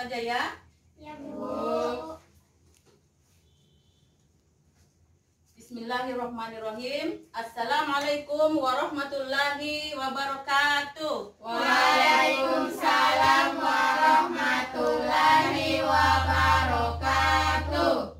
saja ya. Ya, Bu. Bismillahirrahmanirrahim. Assalamualaikum warahmatullahi wabarakatuh. Waalaikumsalam warahmatullahi wabarakatuh.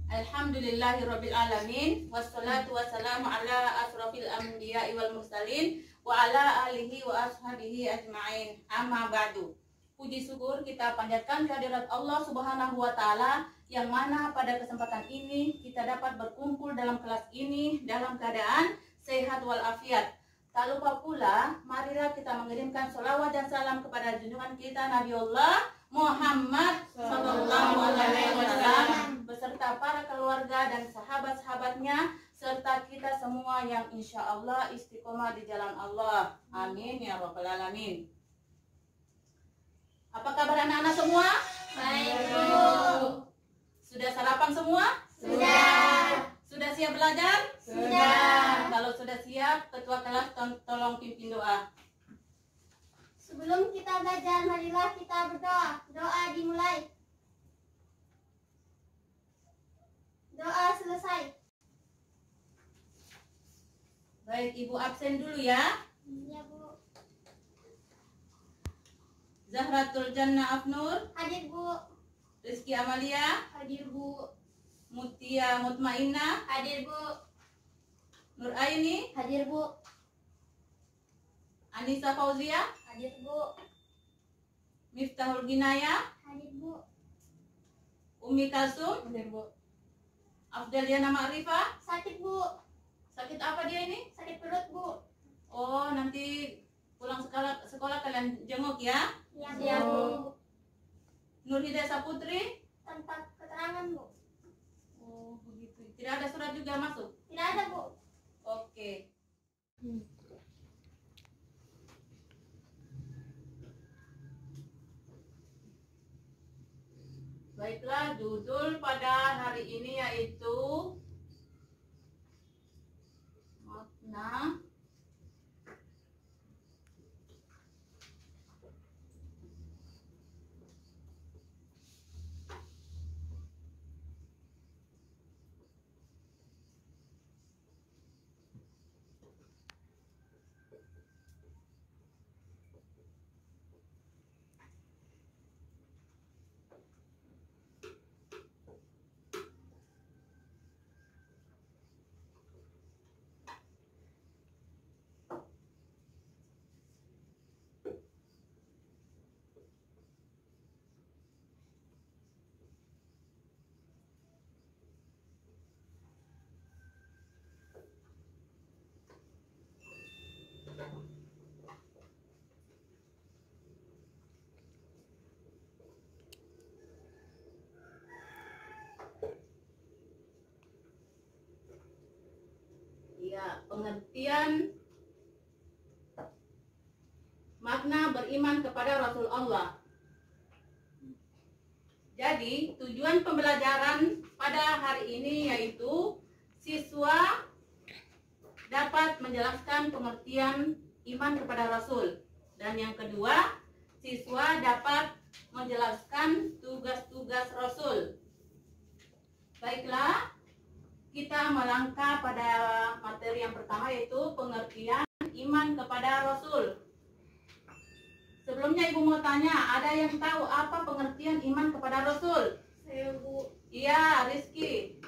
Alhamdulillahirabbil alamin wassalatu wassalamu ala asrofil anbiya'i wal mursalin wa ala alihi wa ashabihi ajma'in. Amma ba'du. Puji syukur kita panjatkan kehadirat Allah Subhanahu wa taala yang mana pada kesempatan ini kita dapat berkumpul dalam kelas ini dalam keadaan sehat walafiat. Tak lupa pula, marilah kita mengirimkan sholawat dan salam kepada junjungan kita Nabiullah Muhammad Sallallahu Alaihi Wasallam beserta para keluarga dan sahabat-sahabatnya serta kita semua yang insya Allah istiqomah di jalan Allah. Amin ya rabbal alamin. Apa kabar anak-anak semua? Baik, Bu. Sudah sarapan semua? Sudah. Sudah siap belajar? Sudah. Kalau sudah siap, ketua kelas tolong pimpin doa. Sebelum kita belajar, marilah kita berdoa. Doa dimulai. Doa selesai. Baik, Ibu absen dulu ya. Ya, Bu. Zahratul Jannah Afnur, Hadir, Bu. Rizky Amalia, Hadir, Bu. Mutia Mutmainah, Hadir, Bu. Nur Aini, Hadir, Bu. Anissa Fauzia, Hadir, Bu. Miftahul Ginaya, Hadir, Bu. Umi Kalsum, Hadir, Bu. Afdaliana Ma'rifah. Sakit, Bu. Sakit apa dia ini? Sakit perut, Bu. Oh, nanti pulang sekolah kalian jenguk ya. Ya, Bu. Nur Hidayah Saputri. Tanpa keterangan, Bu. Oh, begitu. Tidak ada surat juga masuk. Tidak ada, Bu. Oke. Baiklah, judul pada hari ini yaitu makna ya, pengertian makna beriman kepada Rasul Allah. Jadi, tujuan pembelajaran pada hari ini yaitu siswa dapat menjelaskan pengertian iman kepada Rasul. Dan yang kedua, siswa dapat menjelaskan tugas-tugas Rasul. Baiklah, kita melangkah pada materi yang pertama yaitu pengertian iman kepada Rasul. Sebelumnya Ibu mau tanya, ada yang tahu apa pengertian iman kepada Rasul? Saya, Bu. Iya, Rizky.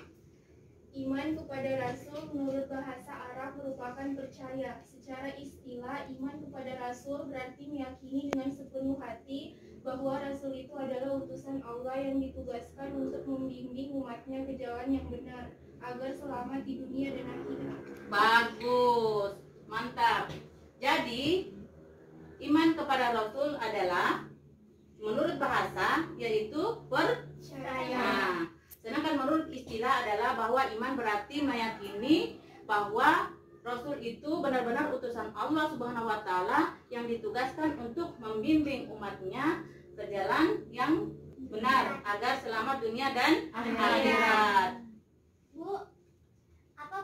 Iman kepada Rasul menurut bahasa Arab merupakan percaya. Secara istilah, iman kepada Rasul berarti meyakini dengan sepenuh hati bahwa Rasul itu adalah utusan Allah yang ditugaskan untuk membimbing umatnya ke jalan yang benar agar selamat di dunia dan akhirat. Bagus, mantap. Jadi, iman kepada Rasul adalah menurut bahasa yaitu percaya. Nah, sedangkan menurut istilah adalah bahwa iman berarti meyakini bahwa Rasul itu benar-benar utusan Allah Subhanahu wa taala yang ditugaskan untuk membimbing umatnya ke jalan yang benar agar selamat dunia dan akhirat. Bu, apa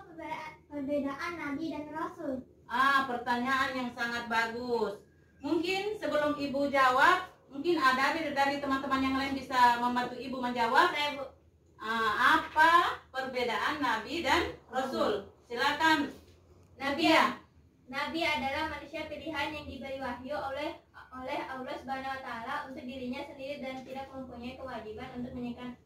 perbedaan Nabi dan Rasul? Pertanyaan yang sangat bagus. Mungkin sebelum Ibu jawab, Mungkin ada dari teman-teman yang lain bisa membantu ibu menjawab. Saya, Bu. Apa perbedaan nabi dan rasul? Silakan. Nabi Nadia. Nabi adalah manusia pilihan yang diberi wahyu oleh Allah Subhanahu wa taala untuk dirinya sendiri dan tidak mempunyai kewajiban untuk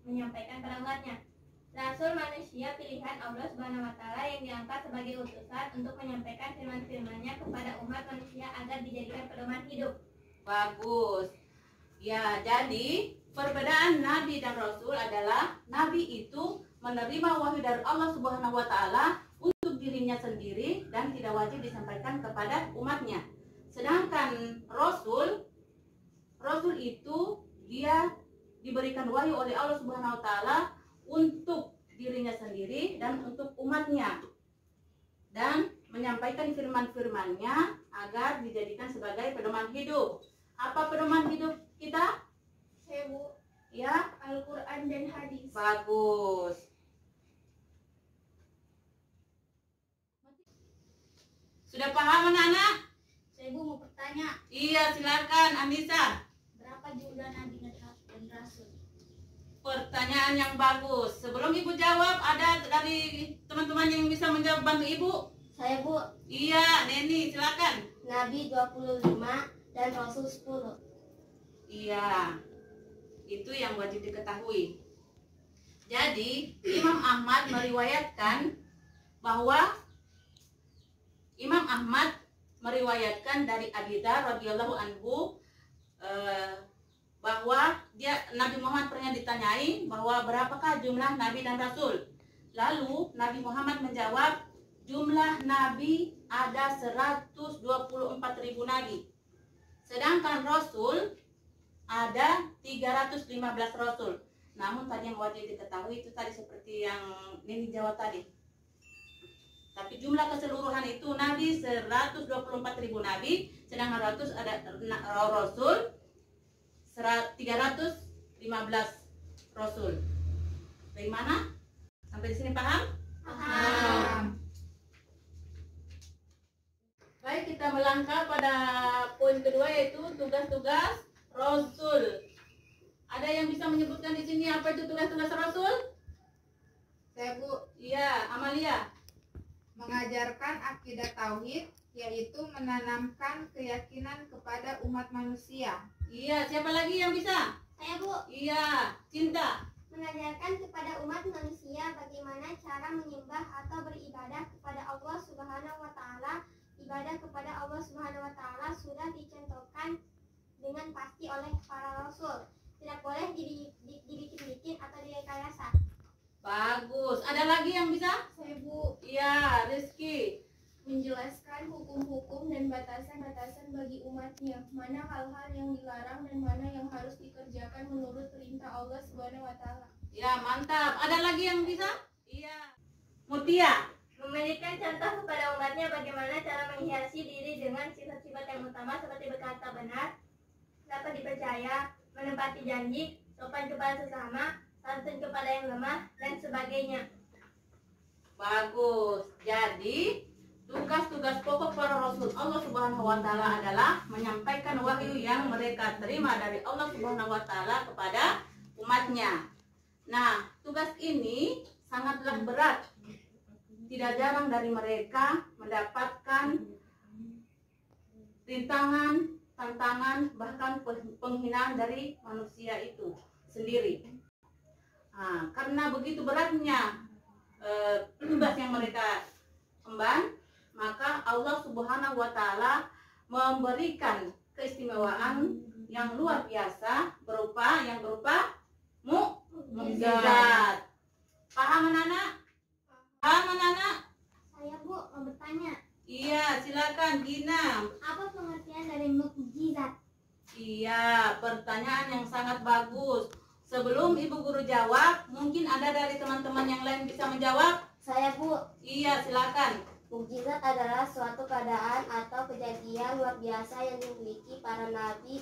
menyampaikan pada umatnya. Rasul manusia pilihan Allah Subhanahu wa taala yang diangkat sebagai utusan untuk menyampaikan firman-firman-Nya kepada umat manusia agar dijadikan pedoman hidup. Bagus. Ya, jadi perbedaan nabi dan rasul adalah nabi itu menerima wahyu dari Allah Subhanahu wa taala untuk dirinya sendiri dan tidak wajib disampaikan kepada umatnya. Sedangkan rasul itu dia diberikan wahyu oleh Allah Subhanahu wa taala untuk dirinya sendiri dan untuk umatnya, dan menyampaikan firman-firman-Nya agar dijadikan sebagai pedoman hidup. Apa pedoman hidup kita? Saya, Bu. Ya, Al-Quran dan hadis. bagus. Sudah paham anak-anak? Saya, Bu, mau bertanya, Iya, silakan Anissa. berapa jumlah nabi dan rasul? Pertanyaan yang bagus. Sebelum ibu jawab, ada dari teman-teman yang bisa menjawab bantu ibu? Saya, Bu, Iya, Neni, silakan. nabi 25 dan rasul 10. Iya, itu yang wajib diketahui. Jadi Imam Ahmad meriwayatkan bahwa dari Abi Dzar radhiyallahu anhu bahwa Nabi Muhammad pernah ditanyai bahwa berapakah jumlah nabi dan rasul. Lalu Nabi Muhammad menjawab, jumlah nabi ada 124.000 nabi. Sedangkan rasul ada 315 rasul. Namun tadi yang wajib diketahui itu tadi seperti yang Nini jawab tadi. Tapi jumlah keseluruhan itu nabi 124.000 nabi, sedangkan rasul 315 rasul. Bagaimana? Sampai di sini paham? Paham. Baik, kita melangkah pada poin kedua, yaitu tugas-tugas rasul. Ada yang bisa menyebutkan di sini apa itu tugas-tugas rasul? Saya, Bu. Iya, Amalia. Mengajarkan akidah tauhid, yaitu menanamkan keyakinan kepada umat manusia. Iya, siapa lagi yang bisa? Saya, Bu, Iya, Cinta. mengajarkan kepada umat manusia bagaimana cara menyembah atau beribadah kepada Allah Subhanahu wa taala. Ibadah kepada Allah Subhanahu wa taala sudah dicontohkan dengan pasti oleh para rasul. Tidak boleh dibikin-bikin atau direkayasa. Bagus. Ada lagi yang bisa? Saya, Bu. Iya, Rizky. Menjelaskan hukum-hukum dan batasan-batasan bagi umatnya, mana hal-hal yang dilarang dan mana yang harus dikerjakan menurut perintah Allah Subhanahu wa taala. Ya, mantap. Ada lagi yang bisa? Iya. Mutia. Memberikan contoh kepada umatnya bagaimana cara menghiasi diri dengan sifat-sifat yang utama seperti berkata benar, dapat dipercaya, menepati janji, sopan kepada sesama, santun kepada yang lemah, dan sebagainya. Bagus. Jadi, tugas-tugas pokok para rasul Allah Subhanahu wa taala adalah menyampaikan wahyu yang mereka terima dari Allah Subhanahu wa taala kepada umatnya. Nah, tugas ini sangatlah berat. Tidak jarang dari mereka mendapatkan rintangan, tantangan, bahkan penghinaan dari manusia itu sendiri. Nah, karena begitu beratnya tugas yang mereka emban, maka Allah Subhanahu wa taala memberikan keistimewaan yang luar biasa berupa mukjizat. Paham anak-anak? Paham anak-anak? Saya, Bu, mau bertanya, Iya, silakan Gina. apa pengertian dari mukjizat? Iya, pertanyaan yang sangat bagus. Sebelum ibu guru jawab, mungkin ada dari teman-teman yang lain bisa menjawab. Saya, Bu, Iya, silakan. mukjizat adalah suatu keadaan atau kejadian luar biasa yang dimiliki para nabi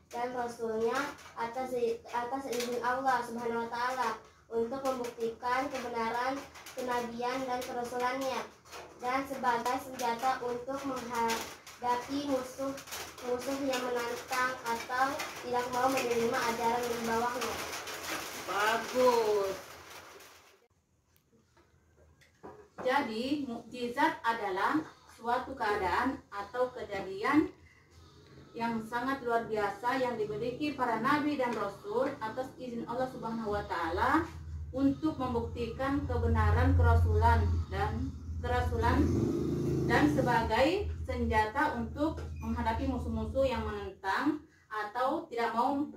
dan rasulnya atas izin Allah Subhanahu wa taala untuk membuktikan kebenaran kenabian dan kerasulannya, dan sebagai senjata untuk menghadapi musuh musuh yang menantang atau tidak mau menerima ajaran di bawahnya. Bagus. Jadi mukjizat adalah suatu keadaan atau kejadian yang sangat luar biasa yang dimiliki para nabi dan rasul atas izin Allah Subhanahu wa taala untuk membuktikan kebenaran kerasulan dan sebagai senjata untuk menghadapi musuh-musuh yang menentang atau tidak mau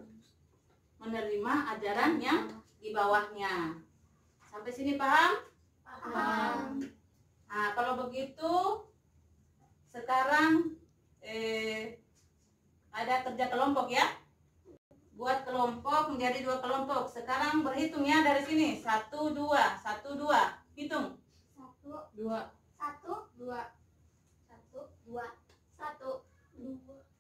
menerima ajaran yang di bawahnya. Sampai sini paham? Paham. Nah, kalau begitu sekarang ada kerja kelompok ya. Buat kelompok menjadi 2 kelompok. Sekarang berhitung ya dari sini. 1, 2, 1, 2. Hitung. 1, 2. 1, 2, 1, 2, 1, 2.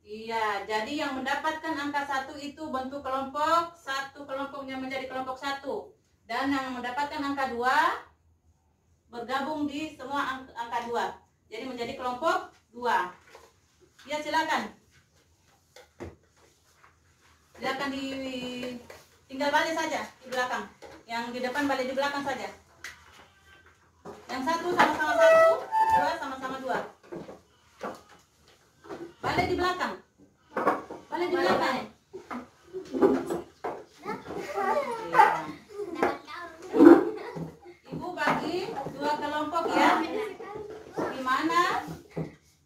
Iya, jadi yang mendapatkan angka 1 itu bentuk kelompok, 1 kelompoknya menjadi kelompok 1. Dan yang mendapatkan angka 2 bergabung di semua angka 2. Jadi menjadi kelompok 2. Ya, silakan. Silakan tinggal balik saja di belakang. Yang di depan balik di belakang saja. Yang 1 sama-sama 1, 2 sama-sama 2. Balik di belakang. Balik di belakang. Ibu bagi 2 kelompok ya. Di mana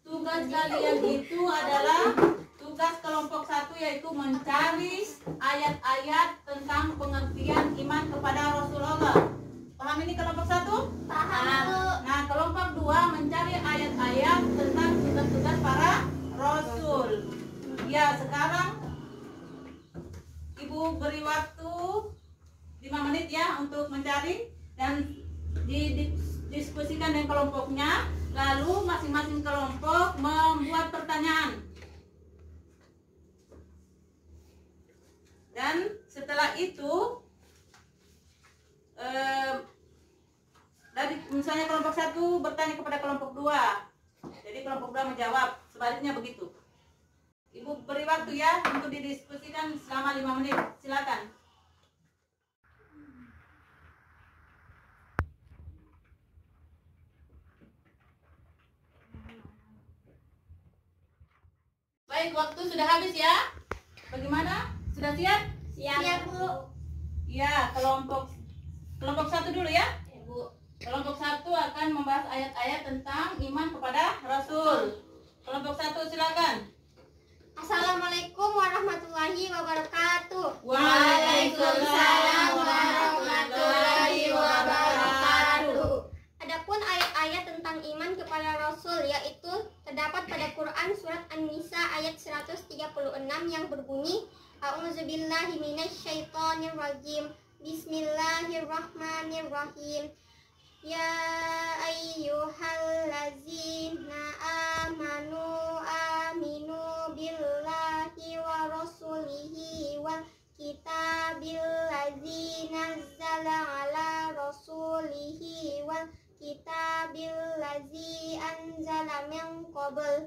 tugas kalian itu adalah tugas kelompok 1 yaitu mencari ayat-ayat tentang pengertian iman kepada Rasulullah. Paham ini kelompok 1? Paham. Nah, kelompok 2 mencari ayat-ayat tentang tugas-tugas para Rasul. Ya, sekarang Ibu beri waktu 5 menit ya untuk mencari dan didiskusikan dengan kelompoknya. Lalu masing-masing kelompok membuat pertanyaan. Dan setelah itu dari misalnya kelompok 1 bertanya kepada kelompok 2. Jadi kelompok 2 menjawab, sebaliknya begitu. Ibu beri waktu ya untuk didiskusikan selama 5 menit. Silakan. Baik, waktu sudah habis ya. Bagaimana? Sudah siap? Siap, Bu. Ya, kelompok 1 dulu ya. Bu. Kelompok 1 akan membahas ayat-ayat tentang iman kepada Rasul. Kelompok 1 silakan. Assalamualaikum warahmatullahi wabarakatuh. Waalaikumsalam warahmatullahi wabarakatuh. Adapun ayat-ayat tentang iman kepada Rasul yaitu terdapat pada Quran surat An-Nisa ayat 136 yang berbunyi A'udzubillahi minasyaitonirrajim. Bismillahirrahmanirrahim. Ya ayyuhallazina amanu aminu billahi wa rasulihi wal kitabil ladzi nazzala ala rasulihi wal kitabil ladzi anzala min qabl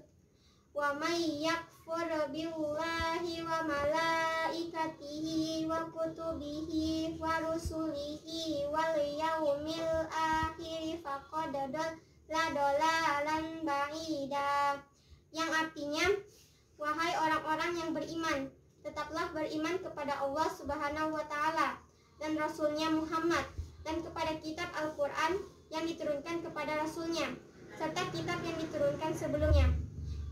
wa may yakfur billahi wa malaikatihi wa kutubihi wa rusulihi wal yaumil akhir faqad dalla dalalan ba'ida, yang artinya, wahai orang-orang yang beriman, tetaplah beriman kepada Allah Subhanahu wa taala dan Rasulnya Muhammad dan kepada kitab Al-Quran yang diturunkan kepada Rasulnya serta kitab yang diturunkan sebelumnya.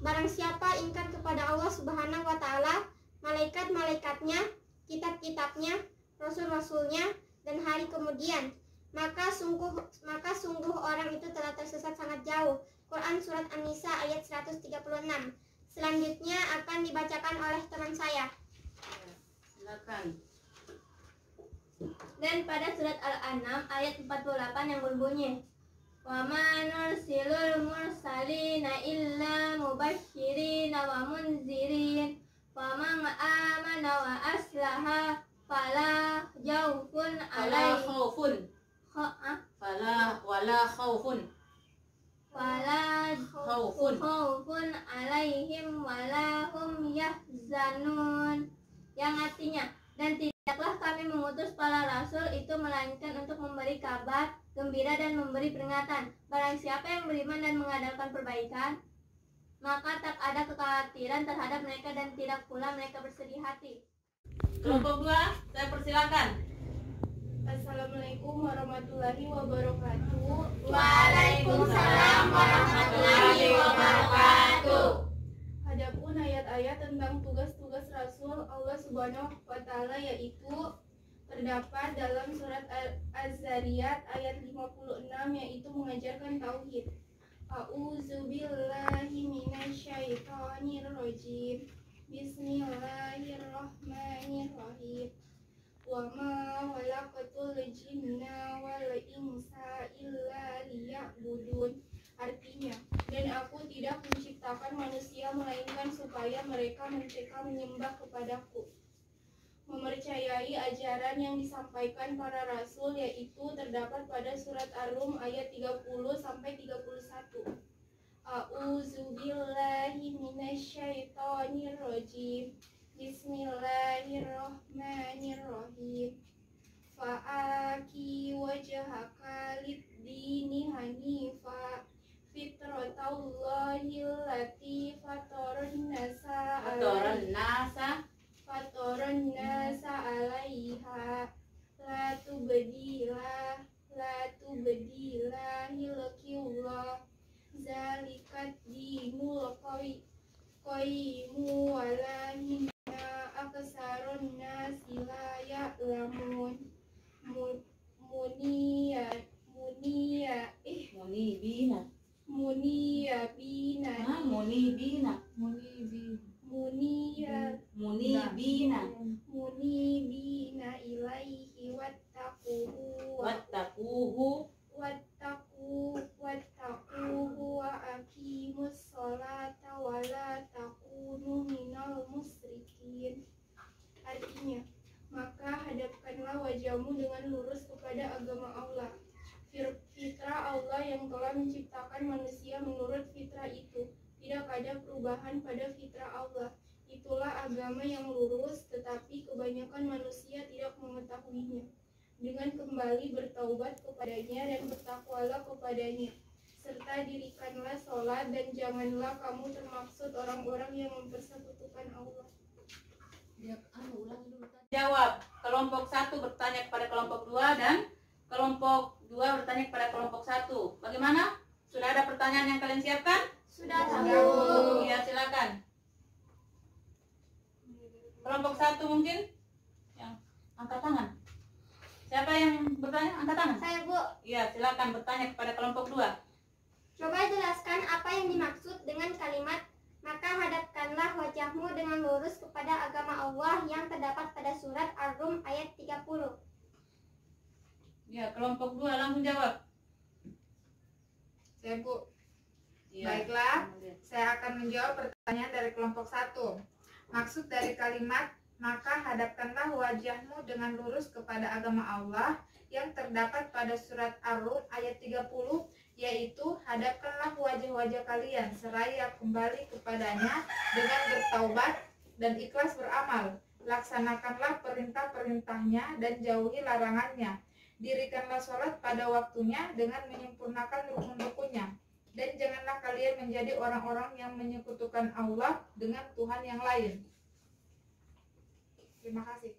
Barang siapa ingkar kepada Allah Subhanahu wa taala, malaikat-malaikatnya, kitab-kitabnya, rasul-rasulnya, dan hari kemudian, maka sungguh orang itu telah tersesat sangat jauh. Quran surat An-Nisa ayat 136. Selanjutnya akan dibacakan oleh teman saya. Silakan. Dan pada surat Al-An'am ayat 48 yang berbunyi wa ma nursilul mursalina illa mubashshirina wa munzirin wa man amana wa aslaha fala khawfun alaihim wala hum Zanun, yang artinya, dan tidaklah kami mengutus para rasul itu melainkan untuk memberi kabar gembira dan memberi peringatan. Barang siapa yang beriman dan mengadakan perbaikan, maka tak ada kekhawatiran terhadap mereka dan tidak pula mereka bersedih hati. Kelompok 2, saya persilakan. Assalamualaikum warahmatullahi wabarakatuh. Waalaikumsalam warahmatullahi wabarakatuh. Adapun ayat-ayat tentang tugas-tugas Rasul Allah Subhanahu wa Ta'ala yaitu terdapat dalam surat Az-Zariyat ayat 56 yaitu mengajarkan tauhid. A'udzubillahi minasyaitonirrajim. Bismillahirrahmanirrahim. Wa ma khalaqatul jinna wal insa illa liya'budun. Artinya, dan aku tidak menciptakan manusia melainkan supaya mereka menyembah kepadaku. Mempercayai ajaran yang disampaikan para rasul yaitu terdapat pada surat Ar-Rum ayat 30 sampai 31. A'udzubillahi minasyaitonirrajim. Bismillahirrahmanirrahim. Fa'aki wajhaka lid-dini hanifa fitratallahi allati fatoran nasa alaiha la tubdila hilakillah zalikat dinul qayyimu walahinna aksarun nasi la ya'lamun. Munibina ilaihi wattaquhu wa aqimus sholata wa la takunu minal musyrikin. Artinya, maka hadapkanlah wajahmu dengan lurus kepada agama Allah, fitrah Allah yang telah menciptakan manusia menurut fitrah itu. Tidak ada perubahan pada fitrah Allah. Itulah agama yang lurus, tetapi kebanyakan manusia tidak mengetahuinya. Dengan kembali bertaubat kepadanya dan bertakwalah kepadanya, serta dirikanlah sholat dan janganlah kamu termaksud orang-orang yang mempersekutukan Allah. Jawab. Kelompok 1 bertanya kepada kelompok 2 dan kelompok 2 bertanya kepada kelompok 1. Bagaimana? Sudah ada pertanyaan yang kalian siapkan? Sudah tahu. Ya, silakan. Kelompok 1 mungkin yang angkat tangan. Siapa yang bertanya? Angkat tangan. Saya, Bu. Iya, silakan bertanya kepada kelompok 2. Coba jelaskan apa yang dimaksud dengan kalimat maka hadapkanlah wajahmu dengan lurus kepada agama Allah yang terdapat pada surat Ar-Rum ayat 30. Ya, kelompok 2 langsung jawab. Saya, Bu. Ya. Baiklah, saya akan menjawab pertanyaan dari kelompok 1. Maksud dari kalimat maka hadapkanlah wajahmu dengan lurus kepada agama Allah yang terdapat pada surat Ar-Rum ayat 30, yaitu hadapkanlah wajah-wajah kalian seraya kembali kepadanya dengan bertaubat dan ikhlas beramal. Laksanakanlah perintah-perintahnya dan jauhi larangannya. Dirikanlah sholat pada waktunya dengan menyempurnakan rukun-rukunnya. Dan janganlah kalian menjadi orang-orang yang menyekutukan Allah dengan Tuhan yang lain. Terima kasih.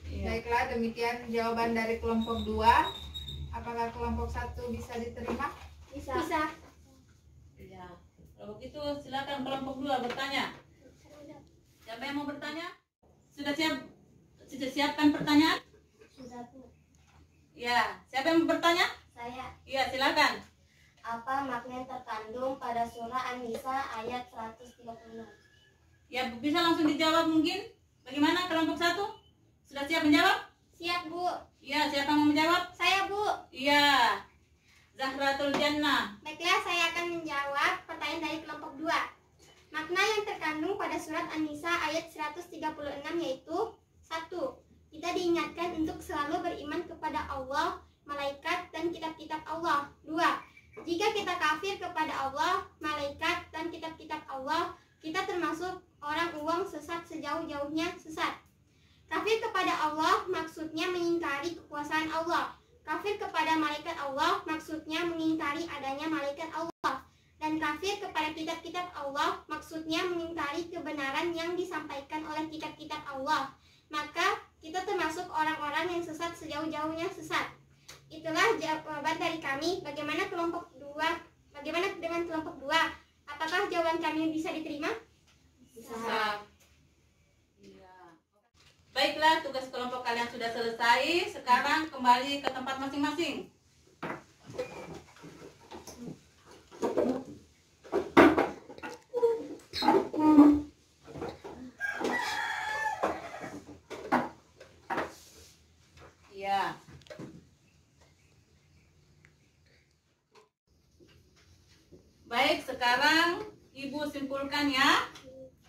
Iya. Baiklah, demikian jawaban dari kelompok 2. Apakah kelompok 1 bisa diterima? Bisa. Ya. Kalau begitu silakan kelompok 2 bertanya. Siapa yang mau bertanya? Sudah siapkan pertanyaan? Sudah, Bu. Ya, siapa yang mau bertanya? Saya. Iya, silakan. Apa makna yang terkandung pada surah An-Nisa ayat 136? Ya, bisa langsung dijawab mungkin. Bagaimana kelompok 1? Sudah siap menjawab? Siap, Bu. Iya, siapa yang mau menjawab? Saya, Bu. Iya. Zahratul Jannah. Baiklah, saya akan menjawab pertanyaan dari kelompok 2. Makna yang terkandung pada surat An-Nisa ayat 136 yaitu 1. Kita diingatkan untuk selalu beriman kepada Allah, malaikat, dan kitab-kitab Allah. 2. Jika kita kafir kepada Allah, malaikat, dan kitab-kitab Allah, kita termasuk orang uang sesat sejauh-jauhnya sesat. Kafir kepada Allah maksudnya mengingkari kekuasaan Allah. Kafir kepada malaikat Allah maksudnya mengingkari adanya malaikat Allah. Dan kafir kepada kitab-kitab Allah maksudnya mengingkari kebenaran yang disampaikan oleh kitab-kitab Allah. Maka kita termasuk orang-orang yang sesat sejauh-jauhnya sesat. Itulah jawaban dari kami. Bagaimana dengan kelompok 2? Apakah jawaban kami bisa diterima? Bisa. Iya. Baiklah, tugas kelompok kalian sudah selesai. Sekarang kembali ke tempat masing-masing. Ya. Baik, sekarang Ibu simpulkan ya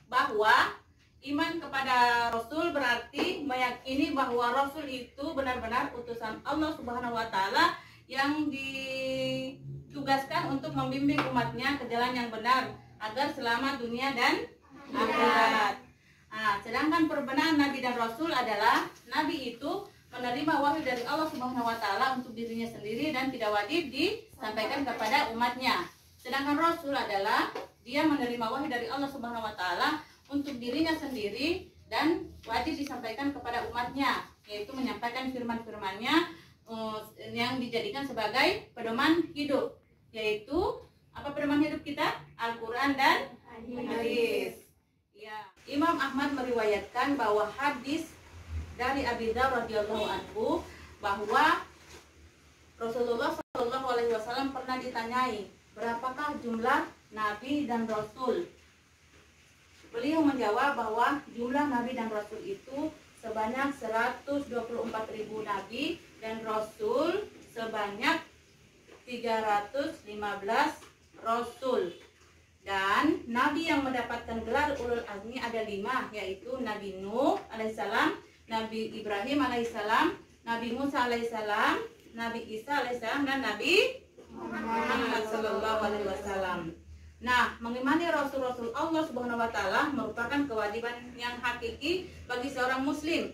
bahwa iman kepada Rasul berarti meyakini bahwa Rasul itu benar-benar utusan Allah Subhanahu wa taala yang ditugaskan untuk membimbing umatnya ke jalan yang benar agar selamat dunia dan akhirat. Nah, sedangkan perbenaan Nabi dan Rasul adalah Nabi itu menerima wahyu dari Allah Subhanahu wa taala untuk dirinya sendiri dan tidak wajib disampaikan kepada umatnya. Sedangkan Rasul adalah dia menerima wahyu dari Allah Subhanahu wa taala untuk dirinya sendiri dan wajib disampaikan kepada umatnya, yaitu menyampaikan firman-firmannya yang dijadikan sebagai pedoman hidup, yaitu apa pedoman hidup kita? Al-Qur'an dan hadis. Ya. Imam Ahmad meriwayatkan bahwa hadis dari Abi Dzar radhiyallahu anhu bahwa Rasulullah Shallallahu alaihi wasallam pernah ditanyai, berapakah jumlah nabi dan rasul? Beliau menjawab bahwa jumlah nabi dan rasul itu sebanyak 124.000 nabi dan rasul sebanyak 315 rasul. Dan nabi yang mendapatkan gelar ulul azmi ada 5, yaitu Nabi Nuh alaihissalam, Nabi Ibrahim alaihissalam, Nabi Musa alaihissalam, Nabi Isa alaihissalam, dan Nabi Muhammad sallallahu alaihi wasallam. Nah, mengimani Rasul-Rasul Allah Subhanahu wa taala merupakan kewajiban yang hakiki bagi seorang muslim.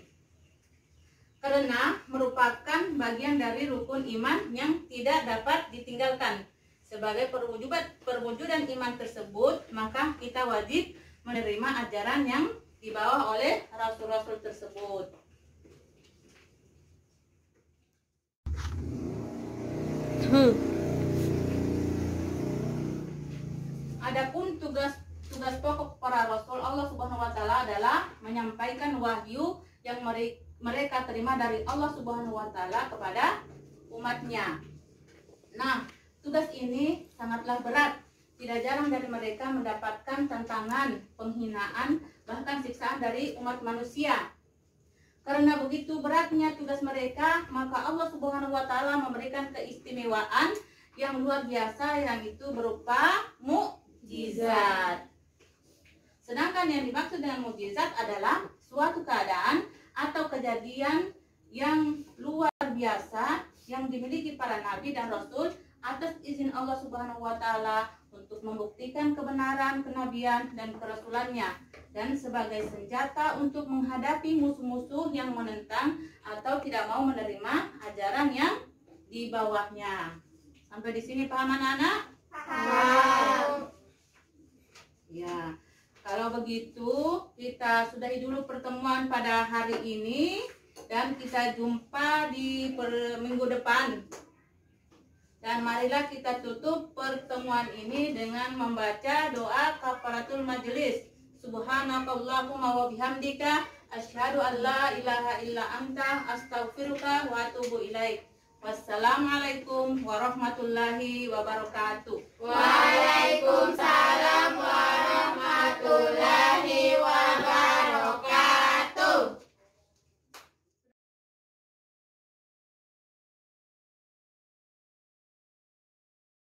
Karena merupakan bagian dari rukun iman yang tidak dapat ditinggalkan. Sebagai perwujudan iman tersebut, maka kita wajib menerima ajaran yang dibawa oleh Rasul-Rasul tersebut. Adapun tugas pokok para rasul Allah Subhanahu wa taala adalah menyampaikan wahyu yang mereka terima dari Allah Subhanahu wa taala kepada umatnya. Nah, tugas ini sangatlah berat. Tidak jarang dari mereka mendapatkan tantangan, penghinaan, bahkan siksaan dari umat manusia. Karena begitu beratnya tugas mereka, maka Allah Subhanahu wa taala memberikan keistimewaan yang luar biasa, yang itu berupa mukjizat. Sedangkan yang dimaksud dengan mukjizat adalah suatu keadaan atau kejadian yang luar biasa yang dimiliki para nabi dan rasul atas izin Allah Subhanahu wa taala untuk membuktikan kebenaran kenabian dan kerasulannya, dan sebagai senjata untuk menghadapi musuh-musuh yang menentang atau tidak mau menerima ajaran yang di bawahnya. Sampai di sini paham anak-anak? Paham. Ya, kalau begitu kita sudahi dulu pertemuan pada hari ini dan kita jumpa di minggu depan. Dan marilah kita tutup pertemuan ini dengan membaca doa kafaratul majelis. Subhanakallahumma wa bihamdika asyhadu an la ilaha illa anta astaghfiruka wa atubu ilaik. Wassalamualaikum warahmatullahi wabarakatuh. Waalaikumsalam.